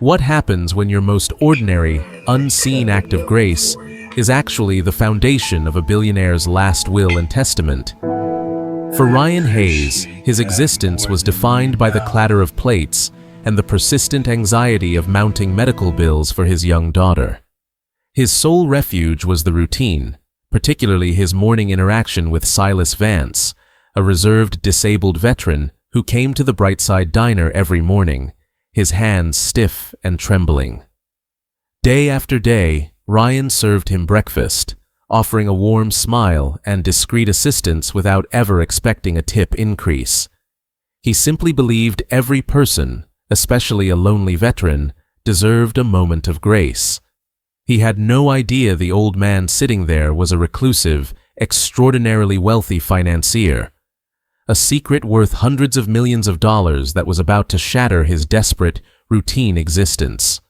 What happens when your most ordinary, unseen act of grace is actually the foundation of a billionaire's last will and testament? For Ryan Hayes, his existence was defined by the clatter of plates and the persistent anxiety of mounting medical bills for his young daughter. His sole refuge was the routine, particularly his morning interaction with Silas Vance, a reserved disabled veteran who came to the Brightside Diner every morning, his hands stiff and trembling. Day after day, Ryan served him breakfast, offering a warm smile and discreet assistance without ever expecting a tip increase. He simply believed every person, especially a lonely veteran, deserved a moment of grace. He had no idea the old man sitting there was a reclusive, extraordinarily wealthy financier, a secret worth hundreds of millions of dollars that was about to shatter his desperate, routine existence.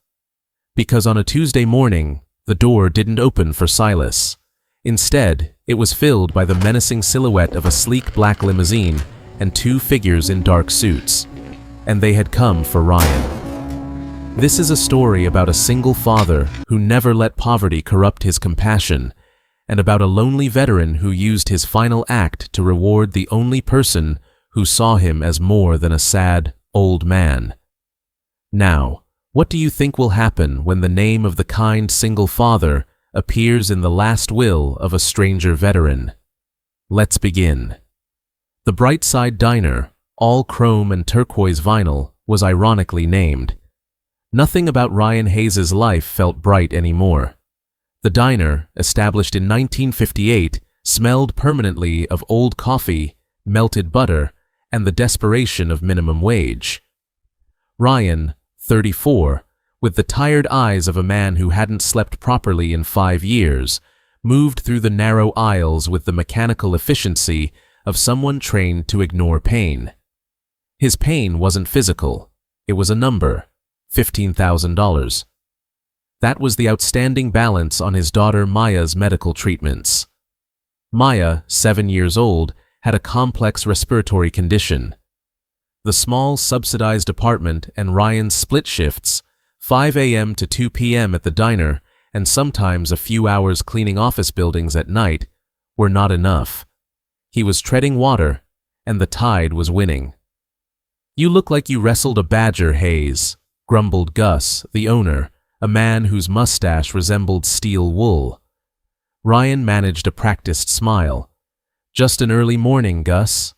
Because on a Tuesday morning, the door didn't open for Silas. Instead, it was filled by the menacing silhouette of a sleek black limousine and two figures in dark suits. And they had come for Ryan. This is a story about a single father who never let poverty corrupt his compassion, and about a lonely veteran who used his final act to reward the only person who saw him as more than a sad, old man. Now, what do you think will happen when the name of the kind single father appears in the last will of a stranger veteran? Let's begin. The Brightside Diner, all chrome and turquoise vinyl, was ironically named. Nothing about Ryan Hayes' life felt bright anymore. The diner, established in 1958, smelled permanently of old coffee, melted butter, and the desperation of minimum wage. Ryan, 34, with the tired eyes of a man who hadn't slept properly in 5 years, moved through the narrow aisles with the mechanical efficiency of someone trained to ignore pain. His pain wasn't physical. It was a number, $15,000. That was the outstanding balance on his daughter Maya's medical treatments. Maya, 7 years old, had a complex respiratory condition. The small subsidized apartment and Ryan's split shifts, 5 a.m. to 2 p.m. at the diner and sometimes a few hours cleaning office buildings at night, were not enough. He was treading water, and the tide was winning. "You look like you wrestled a badger, Hayes," grumbled Gus, the owner, a man whose mustache resembled steel wool. Ryan managed a practiced smile. "Just an early morning, Gus."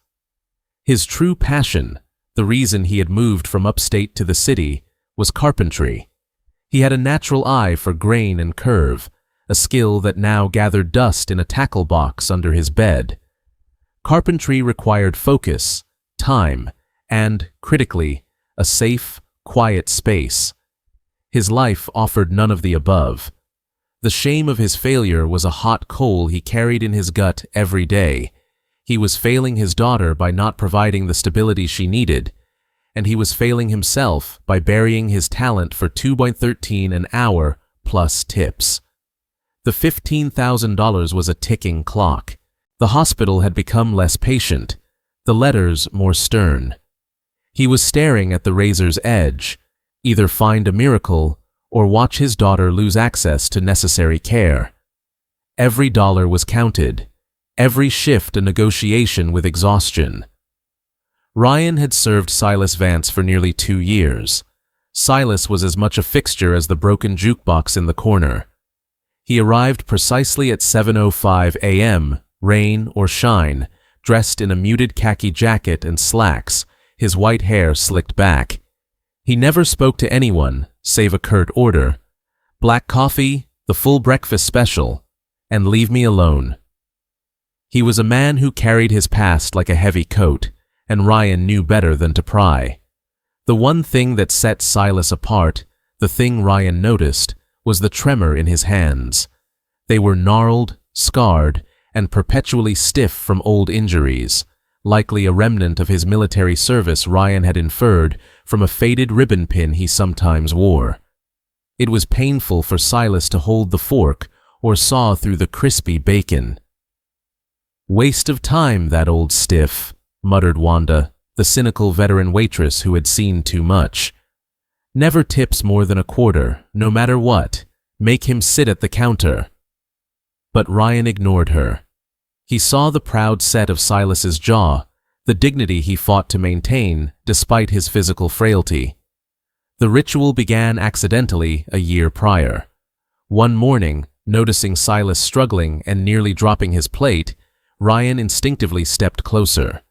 His true passion, the reason he had moved from upstate to the city, was carpentry. He had a natural eye for grain and curve, a skill that now gathered dust in a tackle box under his bed. Carpentry required focus, time, and, critically, a safe, quiet space. His life offered none of the above. The shame of his failure was a hot coal he carried in his gut every day. He was failing his daughter by not providing the stability she needed, and he was failing himself by burying his talent for $2.13 an hour plus tips. The $15,000 was a ticking clock. The hospital had become less patient, the letters more stern. He was staring at the razor's edge, either find a miracle or watch his daughter lose access to necessary care. Every dollar was counted, every shift a negotiation with exhaustion. Ryan had served Silas Vance for nearly 2 years. Silas was as much a fixture as the broken jukebox in the corner. He arrived precisely at 7:05 a.m., rain or shine, dressed in a muted khaki jacket and slacks, his white hair slicked back. He never spoke to anyone, save a curt order: "Black coffee, the full breakfast special, and leave me alone." He was a man who carried his past like a heavy coat, and Ryan knew better than to pry. The one thing that set Silas apart, the thing Ryan noticed, was the tremor in his hands. They were gnarled, scarred, and perpetually stiff from old injuries, likely a remnant of his military service Ryan had inferred from a faded ribbon pin he sometimes wore. It was painful for Silas to hold the fork or saw through the crispy bacon. "Waste of time, that old stiff," muttered Wanda, the cynical veteran waitress who had seen too much. Never tips more than a quarter, no matter what. Make him sit at the counter. But Ryan ignored her. He saw the proud set of Silas's jaw, the dignity he fought to maintain despite his physical frailty. The ritual began accidentally a year prior. One morning, noticing Silas struggling and nearly dropping his plate, Ryan instinctively stepped closer.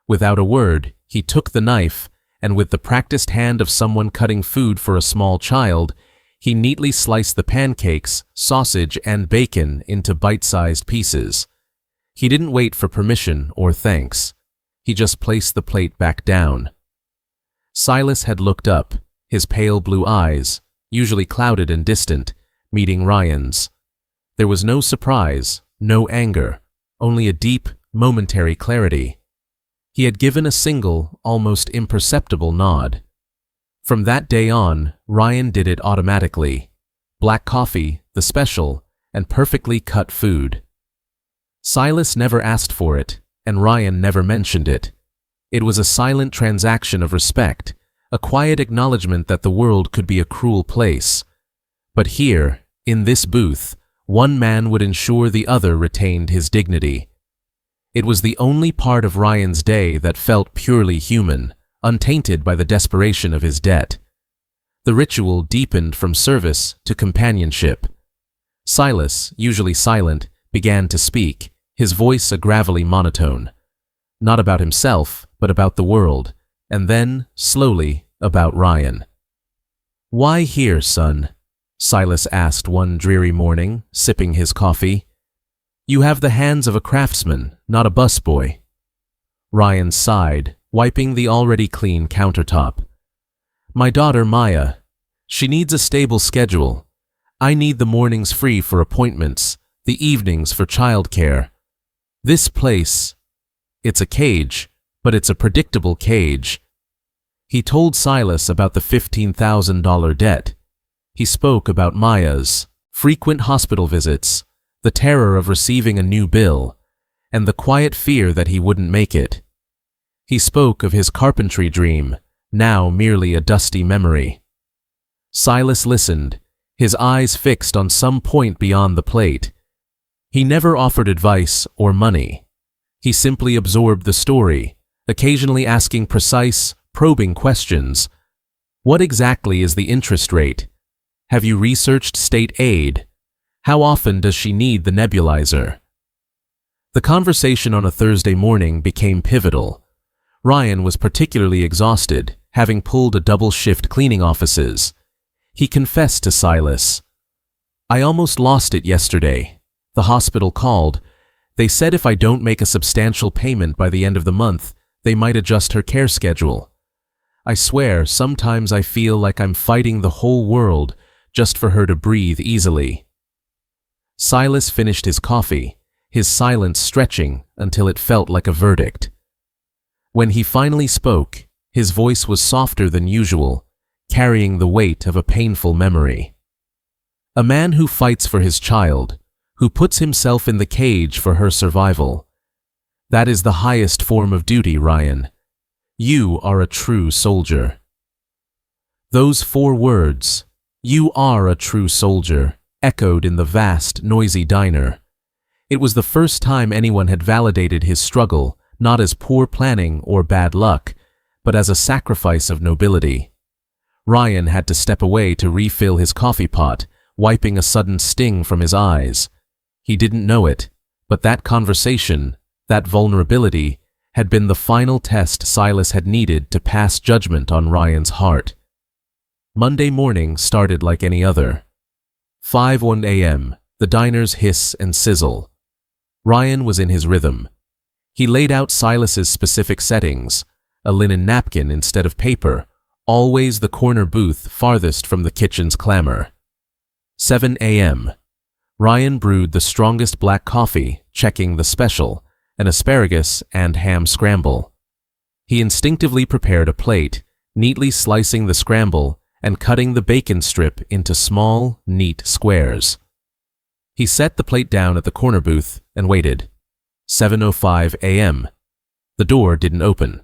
Without a word, he took the knife, and with the practiced hand of someone cutting food for a small child, he neatly sliced the pancakes, sausage, and bacon into bite-sized pieces. He didn't wait for permission or thanks. He just placed the plate back down. Silas had looked up, his pale blue eyes, usually clouded and distant, meeting Ryan's. There was no surprise, no anger, only a deep, momentary clarity. He had given a single, almost imperceptible nod. From that day on, Ryan did it automatically. Black coffee, the special, and perfectly cut food. Silas never asked for it, and Ryan never mentioned it. It was a silent transaction of respect, a quiet acknowledgement that the world could be a cruel place. But here, in this booth, one man would ensure the other retained his dignity. It was the only part of Ryan's day that felt purely human, untainted by the desperation of his debt. The ritual deepened from service to companionship. Silas, usually silent, began to speak, his voice a gravelly monotone. Not about himself, but about the world, and then, slowly, about Ryan. "Why here, son?" Silas asked one dreary morning, sipping his coffee. "You have the hands of a craftsman, not a busboy." Ryan sighed, wiping the already clean countertop. "My daughter Maya. She needs a stable schedule. I need the mornings free for appointments, the evenings for childcare. This place, it's a cage, but it's a predictable cage." He told Silas about the $15,000 debt. He spoke about Maya's frequent hospital visits, the terror of receiving a new bill, and the quiet fear that he wouldn't make it. He spoke of his carpentry dream, now merely a dusty memory. Silas listened, his eyes fixed on some point beyond the plate. He never offered advice or money. He simply absorbed the story, occasionally asking precise, probing questions. What exactly is the interest rate? Have you researched state aid? How often does she need the nebulizer? The conversation on a Thursday morning became pivotal. Ryan was particularly exhausted, having pulled a double shift cleaning offices. He confessed to Silas, "I almost lost it yesterday. The hospital called. They said if I don't make a substantial payment by the end of the month, they might adjust her care schedule. I swear, sometimes I feel like I'm fighting the whole world just for her to breathe easily." Silas finished his coffee, his silence stretching until it felt like a verdict. When he finally spoke, his voice was softer than usual, carrying the weight of a painful memory. "A man who fights for his child, who puts himself in the cage for her survival. That is the highest form of duty, Ryan. You are a true soldier." Those 4 words, "You are a true soldier," echoed in the vast, noisy diner. It was the first time anyone had validated his struggle, not as poor planning or bad luck, but as a sacrifice of nobility. Ryan had to step away to refill his coffee pot, wiping a sudden sting from his eyes. He didn't know it, but that conversation, that vulnerability, had been the final test Silas had needed to pass judgment on Ryan's heart. Monday morning started like any other. 5:01 a.m., the diner's hiss and sizzle. Ryan was in his rhythm. He laid out Silas's specific settings, a linen napkin instead of paper, always the corner booth farthest from the kitchen's clamor. 7 a.m. Ryan brewed the strongest black coffee, checking the special, an asparagus and ham scramble. He instinctively prepared a plate, neatly slicing the scramble and cutting the bacon strip into small, neat squares. He set the plate down at the corner booth and waited. 7:05 a.m. The door didn't open.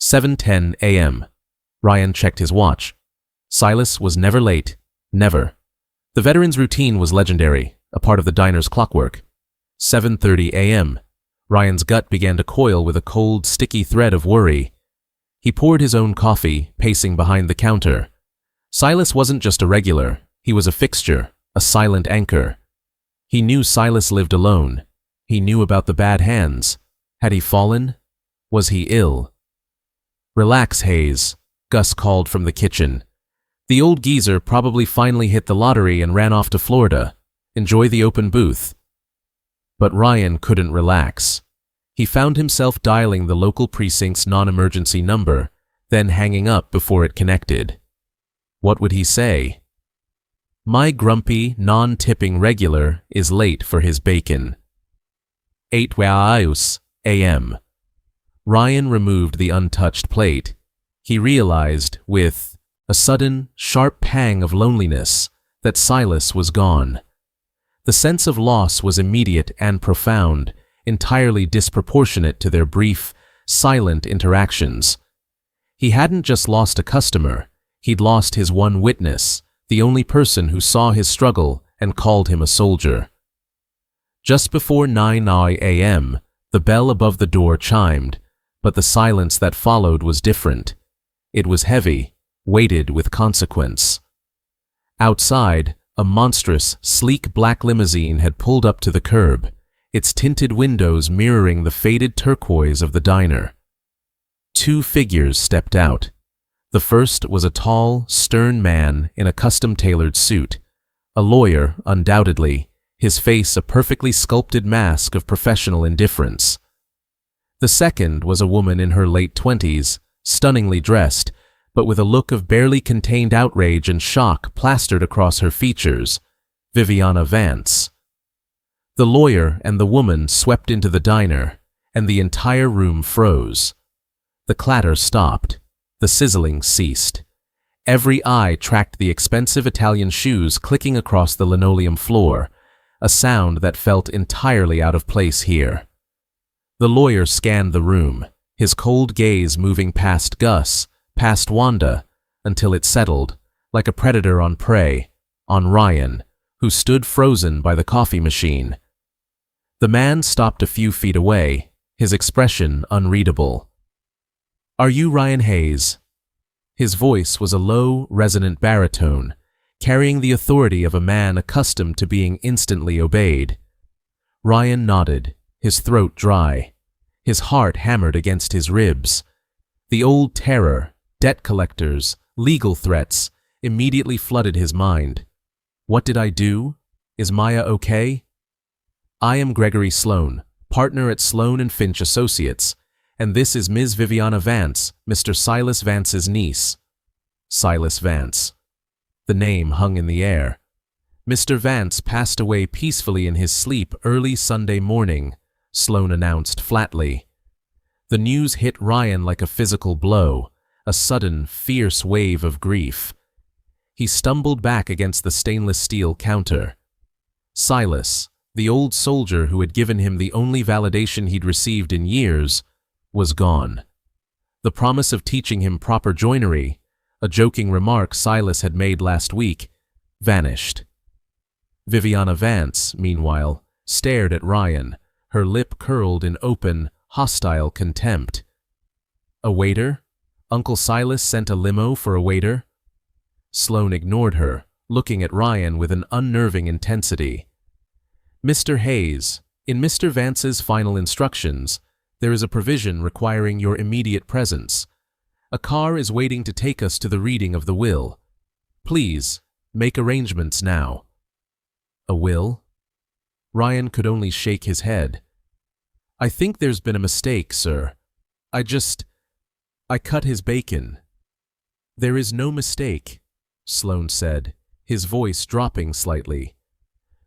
7:10 a.m. Ryan checked his watch. Silas was never late. Never. The veteran's routine was legendary, a part of the diner's clockwork. 7:30 a.m. Ryan's gut began to coil with a cold, sticky thread of worry. He poured his own coffee, pacing behind the counter. Silas wasn't just a regular, he was a fixture, a silent anchor. He knew Silas lived alone. He knew about the bad hands. Had he fallen? Was he ill? "Relax, Hayes," Gus called from the kitchen. "The old geezer probably finally hit the lottery and ran off to Florida. Enjoy the open booth." But Ryan couldn't relax. He found himself dialing the local precinct's non-emergency number, then hanging up before it connected. What would he say? "My grumpy, non-tipping regular is late for his bacon." 8 a.m. Ryan removed the untouched plate. He realized, with a sudden, sharp pang of loneliness, that Silas was gone. The sense of loss was immediate and profound, entirely disproportionate to their brief, silent interactions. He hadn't just lost a customer, he'd lost his one witness, the only person who saw his struggle and called him a soldier. Just before 9 a.m., the bell above the door chimed, but the silence that followed was different. It was heavy, weighted with consequence. Outside, a monstrous, sleek black limousine had pulled up to the curb, its tinted windows mirroring the faded turquoise of the diner. Two figures stepped out. The first was a tall, stern man in a custom-tailored suit, a lawyer, undoubtedly, his face a perfectly sculpted mask of professional indifference. The second was a woman in her late 20s, stunningly dressed, but with a look of barely contained outrage and shock plastered across her features, Viviana Vance. The lawyer and the woman swept into the diner, and the entire room froze. The clatter stopped. The sizzling ceased. Every eye tracked the expensive Italian shoes clicking across the linoleum floor, a sound that felt entirely out of place here. The lawyer scanned the room, his cold gaze moving past Gus, past Wanda, until it settled, like a predator on prey, on Ryan, who stood frozen by the coffee machine. The man stopped a few feet away, his expression unreadable. "Are you Ryan Hayes?" His voice was a low, resonant baritone, carrying the authority of a man accustomed to being instantly obeyed. Ryan nodded, his throat dry. His heart hammered against his ribs. The old terror, debt collectors, legal threats, immediately flooded his mind. What did I do? Is Maya okay? "I am Gregory Sloan, partner at Sloan & Finch Associates, and this is Ms. Viviana Vance, Mr. Silas Vance's niece." Silas Vance. The name hung in the air. "Mr. Vance passed away peacefully in his sleep early Sunday morning," Sloan announced flatly. The news hit Ryan like a physical blow, a sudden, fierce wave of grief. He stumbled back against the stainless steel counter. Silas, the old soldier who had given him the only validation he'd received in years, was gone. The promise of teaching him proper joinery, a joking remark Silas had made last week, vanished. Viviana Vance, meanwhile, stared at Ryan, her lip curled in open, hostile contempt. "A waiter? Uncle Silas sent a limo for a waiter?" Sloan ignored her, looking at Ryan with an unnerving intensity. "Mr. Hayes, in Mr. Vance's final instructions, there is a provision requiring your immediate presence. A car is waiting to take us to the reading of the will. Please, make arrangements now." "A will?" Ryan could only shake his head. "I think there's been a mistake, sir. I cut his bacon." "There is no mistake," Sloan said, his voice dropping slightly.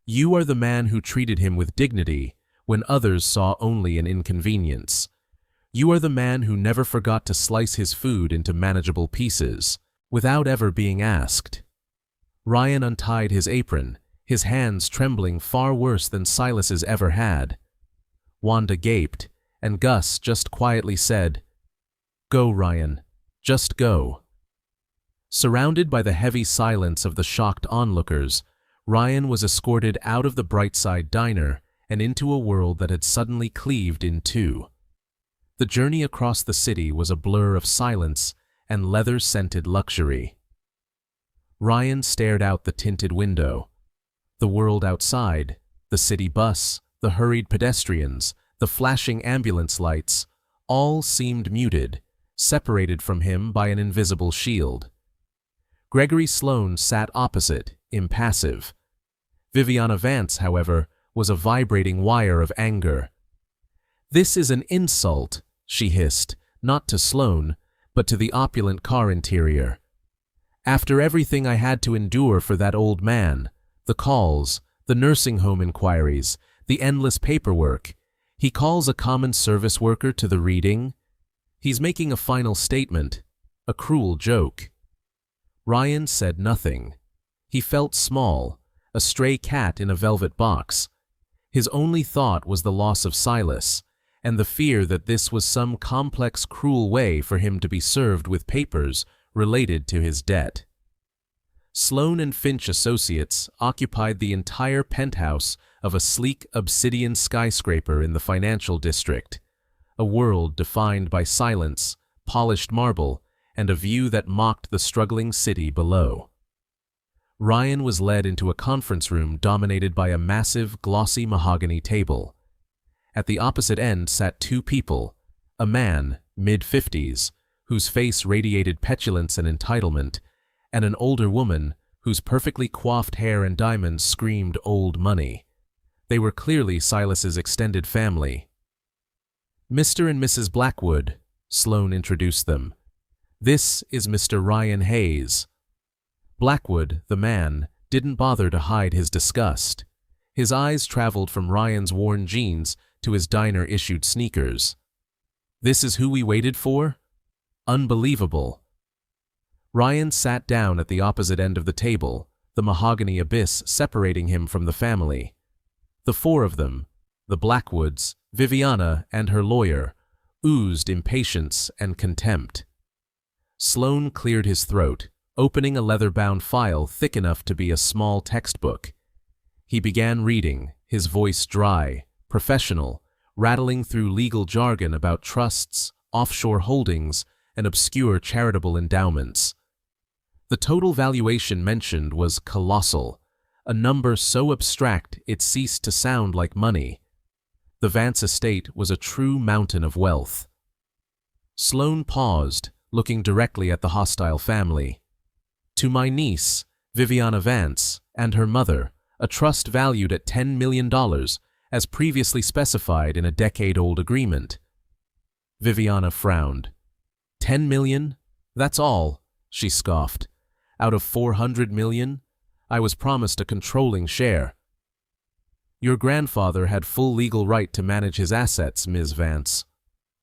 "You are the man who treated him with dignity when others saw only an inconvenience. You are the man who never forgot to slice his food into manageable pieces, without ever being asked." Ryan untied his apron, his hands trembling far worse than Silas's ever had. Wanda gaped, and Gus just quietly said, "Go, Ryan. Just go." Surrounded by the heavy silence of the shocked onlookers, Ryan was escorted out of the Brightside Diner and into a world that had suddenly cleaved in two. The journey across the city was a blur of silence and leather-scented luxury. Ryan stared out the tinted window. The world outside, the city bus, the hurried pedestrians, the flashing ambulance lights, all seemed muted, separated from him by an invisible shield. Gregory Sloane sat opposite, impassive. Viviana Vance, however, was a vibrating wire of anger. "This is an insult," she hissed, not to Sloane, but to the opulent car interior. "After everything I had to endure for that old man, the calls, the nursing home inquiries, the endless paperwork, he calls a common service worker to the reading? He's making a final statement, a cruel joke." Ryan said nothing. He felt small, a stray cat in a velvet box. His only thought was the loss of Silas, and the fear that this was some complex, cruel way for him to be served with papers related to his debt. Sloane and Finch Associates occupied the entire penthouse of a sleek obsidian skyscraper in the financial district, a world defined by silence, polished marble, and a view that mocked the struggling city below. Ryan was led into a conference room dominated by a massive, glossy mahogany table. At the opposite end sat two people, a man, mid-50s, whose face radiated petulance and entitlement, and an older woman whose perfectly coiffed hair and diamonds screamed old money. They were clearly Silas's extended family. "Mr. and Mrs. Blackwood," Sloane introduced them. "This is Mr. Ryan Hayes." Blackwood, the man, didn't bother to hide his disgust. His eyes traveled from Ryan's worn jeans to his diner-issued sneakers. "This is who we waited for? Unbelievable." Ryan sat down at the opposite end of the table, the mahogany abyss separating him from the family. The four of them, the Blackwoods, Viviana, and her lawyer, oozed impatience and contempt. Sloane cleared his throat, opening a leather-bound file thick enough to be a small textbook. He began reading, his voice dry, professional, rattling through legal jargon about trusts, offshore holdings, and obscure charitable endowments. The total valuation mentioned was colossal, a number so abstract it ceased to sound like money. The Vance estate was a true mountain of wealth. Sloane paused, looking directly at the hostile family. "To my niece, Viviana Vance, and her mother, a trust valued at $10 million, as previously specified in a decade-old agreement." Viviana frowned. "$10 million? That's all," she scoffed. "Out of $400 million? I was promised a controlling share." "Your grandfather had full legal right to manage his assets, Ms. Vance,"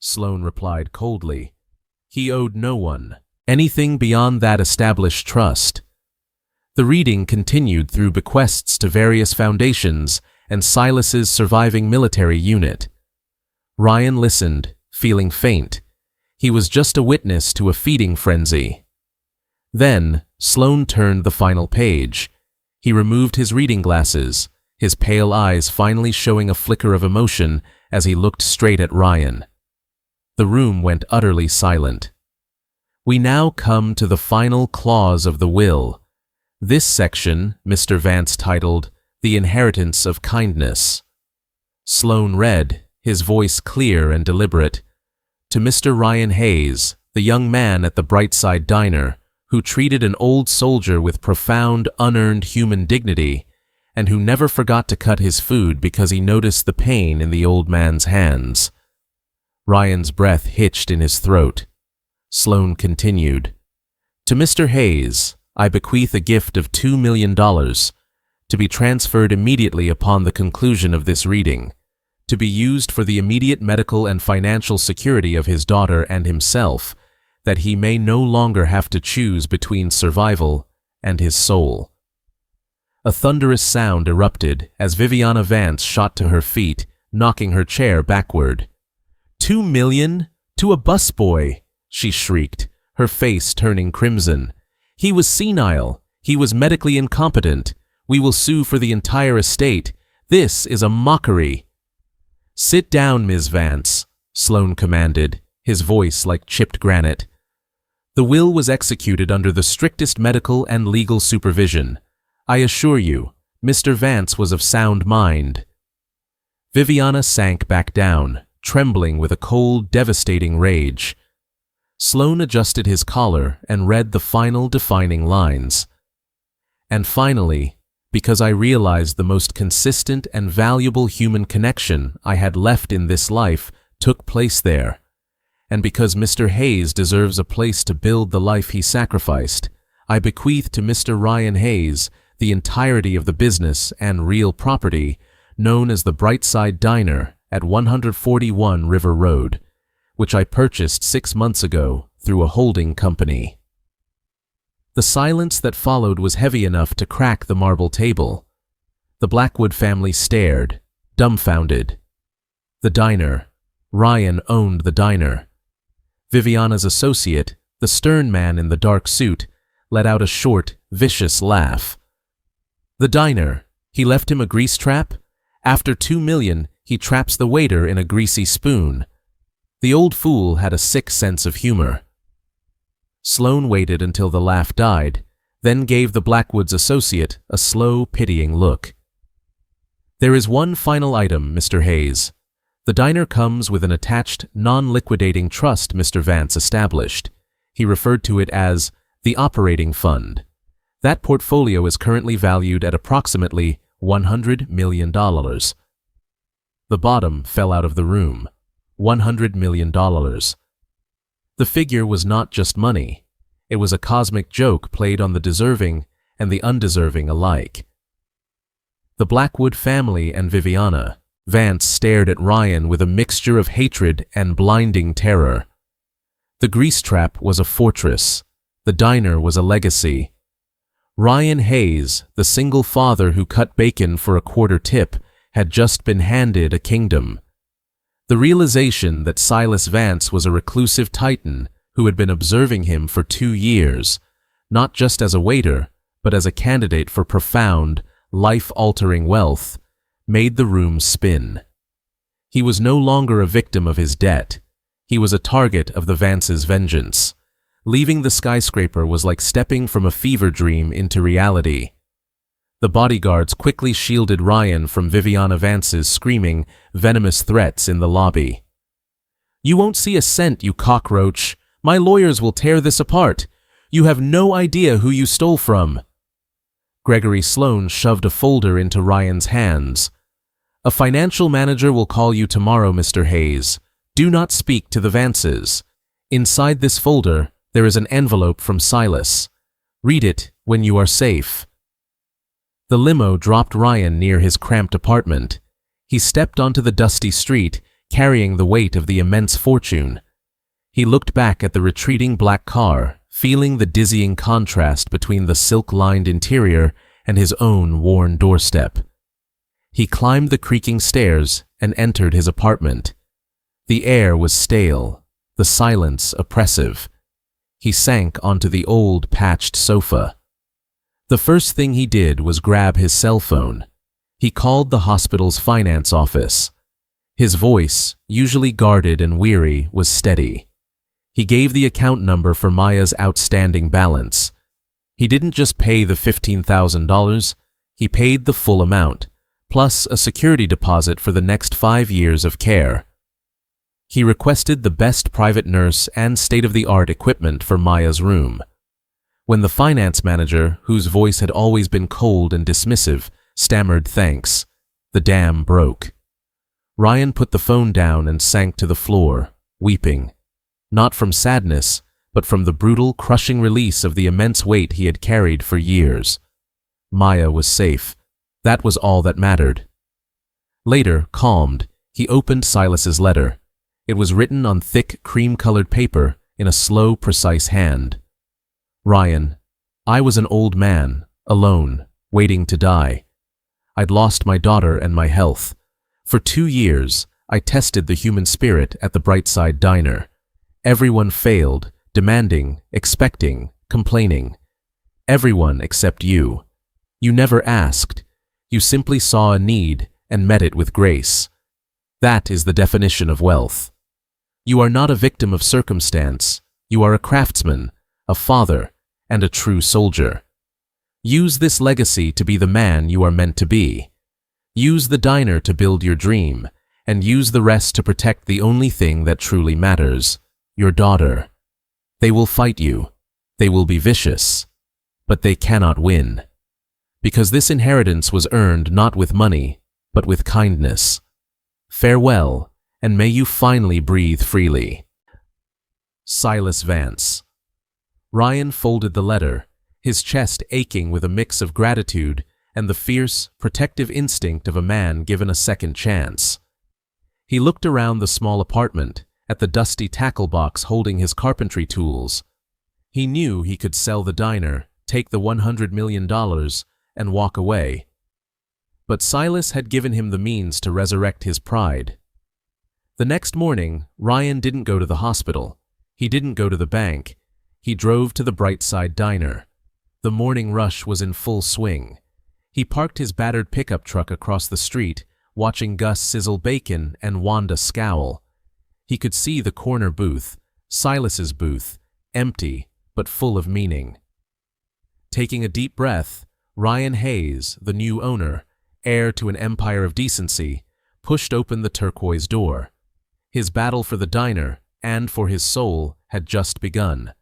Sloane replied coldly. "He owed no one anything beyond that established trust." The reading continued through bequests to various foundations and Silas's surviving military unit. Ryan listened, feeling faint. He was just a witness to a feeding frenzy. Then, Sloane turned the final page. He removed his reading glasses, his pale eyes finally showing a flicker of emotion as he looked straight at Ryan. The room went utterly silent. "We now come to the final clause of the will. This section, Mr. Vance titled, 'The Inheritance of Kindness.'" Sloane read, his voice clear and deliberate. "To Mr. Ryan Hayes, the young man at the Brightside Diner, who treated an old soldier with profound, unearned human dignity, and who never forgot to cut his food because he noticed the pain in the old man's hands." Ryan's breath hitched in his throat. Sloane continued, "To Mr. Hayes, I bequeath a gift of $2 million, to be transferred immediately upon the conclusion of this reading, to be used for the immediate medical and financial security of his daughter and himself, that he may no longer have to choose between survival and his soul." A thunderous sound erupted as Viviana Vance shot to her feet, knocking her chair backward. $2 million? To a busboy!" she shrieked, her face turning crimson. He was senile. He was medically incompetent. We will sue for the entire estate. This is a mockery." "Sit down, Ms. Vance," Sloane commanded, his voice like chipped granite. "The will was executed under the strictest medical and legal supervision. I assure you, Mr. Vance was of sound mind." Viviana sank back down, trembling with a cold, devastating rage. Sloane adjusted his collar and read the final defining lines. "And finally, because I realized the most consistent and valuable human connection I had left in this life took place there, and because Mr. Hayes deserves a place to build the life he sacrificed, I bequeath to Mr. Ryan Hayes the entirety of the business and real property known as the Brightside Diner at 141 River Road, which I purchased 6 months ago through a holding company." The silence that followed was heavy enough to crack the marble table. The Blackwood family stared, dumbfounded. The diner. Ryan owned the diner. Viviana's associate, the stern man in the dark suit, let out a short, vicious laugh. "The diner. He left him a grease trap? After $2 million, he traps the waiter in a greasy spoon." The old fool had a sick sense of humor. Sloane waited until the laugh died, then gave the Blackwood's associate a slow, pitying look. "There is one final item, Mr. Hayes. The diner comes with an attached, non-liquidating trust Mr. Vance established. He referred to it as the operating fund. That portfolio is currently valued at approximately $100 million. The bottom fell out of the room. $100 million. The figure was not just money. It was a cosmic joke played on the deserving and the undeserving alike. The Blackwood family and Viviana. Vance stared at Ryan with a mixture of hatred and blinding terror. The grease trap was a fortress. The diner was a legacy. Ryan Hayes, the single father who cut bacon for a quarter tip, had just been handed a kingdom. The realization that Silas Vance was a reclusive titan who had been observing him for 2 years, not just as a waiter, but as a candidate for profound, life-altering wealth, made the room spin. He was no longer a victim of his debt. He was a target of the Vance's vengeance. Leaving the skyscraper was like stepping from a fever dream into reality. The bodyguards quickly shielded Ryan from Viviana Vance's screaming, venomous threats in the lobby. "You won't see a cent, you cockroach. My lawyers will tear this apart. You have no idea who you stole from." Gregory Sloane shoved a folder into Ryan's hands. "A financial manager will call you tomorrow, Mr. Hayes. Do not speak to the Vances. Inside this folder, there is an envelope from Silas. Read it when you are safe." The limo dropped Ryan near his cramped apartment. He stepped onto the dusty street, carrying the weight of the immense fortune. He looked back at the retreating black car, feeling the dizzying contrast between the silk-lined interior and his own worn doorstep. He climbed the creaking stairs and entered his apartment. The air was stale, the silence oppressive. He sank onto the old, patched sofa. The first thing he did was grab his cell phone. He called the hospital's finance office. His voice, usually guarded and weary, was steady. He gave the account number for Maya's outstanding balance. He didn't just pay the $15,000, he paid the full amount, plus a security deposit for the next 5 years of care. He requested the best private nurse and state-of-the-art equipment for Maya's room. When the finance manager, whose voice had always been cold and dismissive, stammered thanks, the dam broke. Ryan put the phone down and sank to the floor, weeping. Not from sadness, but from the brutal, crushing release of the immense weight he had carried for years. Maya was safe. That was all that mattered. Later, calmed, he opened Silas's letter. It was written on thick, cream-colored paper in a slow, precise hand. "Ryan, I was an old man, alone, waiting to die. I'd lost my daughter and my health. For 2 years, I tested the human spirit at the Brightside Diner. Everyone failed, demanding, expecting, complaining. Everyone except you. You never asked. You simply saw a need and met it with grace. That is the definition of wealth. You are not a victim of circumstance. You are a craftsman, a father, and a true soldier. Use this legacy to be the man you are meant to be. Use the diner to build your dream, and use the rest to protect the only thing that truly matters, your daughter. They will fight you. They will be vicious. But they cannot win. Because this inheritance was earned not with money, but with kindness. Farewell, and may you finally breathe freely. Silas Vance. Ryan folded the letter, his chest aching with a mix of gratitude and the fierce, protective instinct of a man given a second chance. He looked around the small apartment, at the dusty tackle box holding his carpentry tools. He knew he could sell the diner, take the $100 million, and walk away. But Silas had given him the means to resurrect his pride. The next morning, Ryan didn't go to the hospital. He didn't go to the bank. He drove to the Brightside Diner. The morning rush was in full swing. He parked his battered pickup truck across the street, watching Gus sizzle bacon and Wanda scowl. He could see the corner booth, Silas's booth, empty but full of meaning. Taking a deep breath, Ryan Hayes, the new owner, heir to an empire of decency, pushed open the turquoise door. His battle for the diner, and for his soul, had just begun.